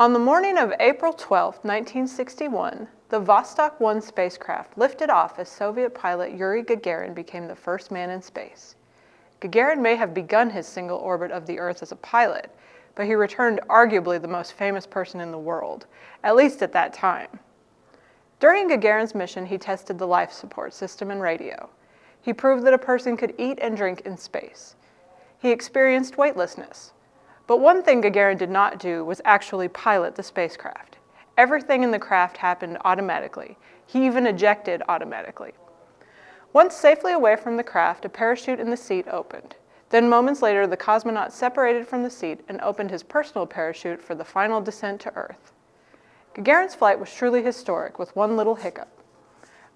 On the morning of April 12, 1961, the Vostok 1 spacecraft lifted off as Soviet pilot Yuri Gagarin became the first man in space. Gagarin may have begun his single orbit of the Earth as a pilot, but he returned arguably the most famous person in the world, at least at that time. During Gagarin's mission, he tested the life support system and radio. He proved that a person could eat and drink in space. He experienced weightlessness. But one thing Gagarin did not do was actually pilot the spacecraft. Everything in the craft happened automatically. He even ejected automatically. Once safely away from the craft, a parachute in the seat opened. Then moments later, the cosmonaut separated from the seat and opened his personal parachute for the final descent to Earth. Gagarin's flight was truly historic, with one little hiccup.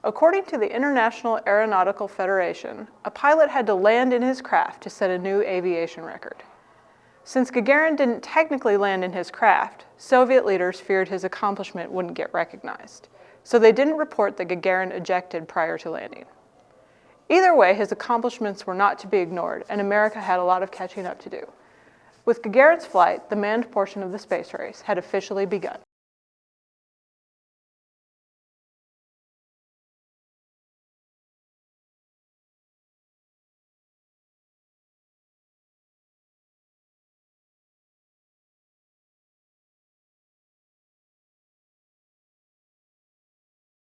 According to the International Aeronautical Federation, a pilot had to land in his craft to set a new aviation record. Since Gagarin didn't technically land in his craft, Soviet leaders feared his accomplishment wouldn't get recognized, so they didn't report that Gagarin ejected prior to landing. Either way, his accomplishments were not to be ignored, and America had a lot of catching up to do. With Gagarin's flight, the manned portion of the space race had officially begun.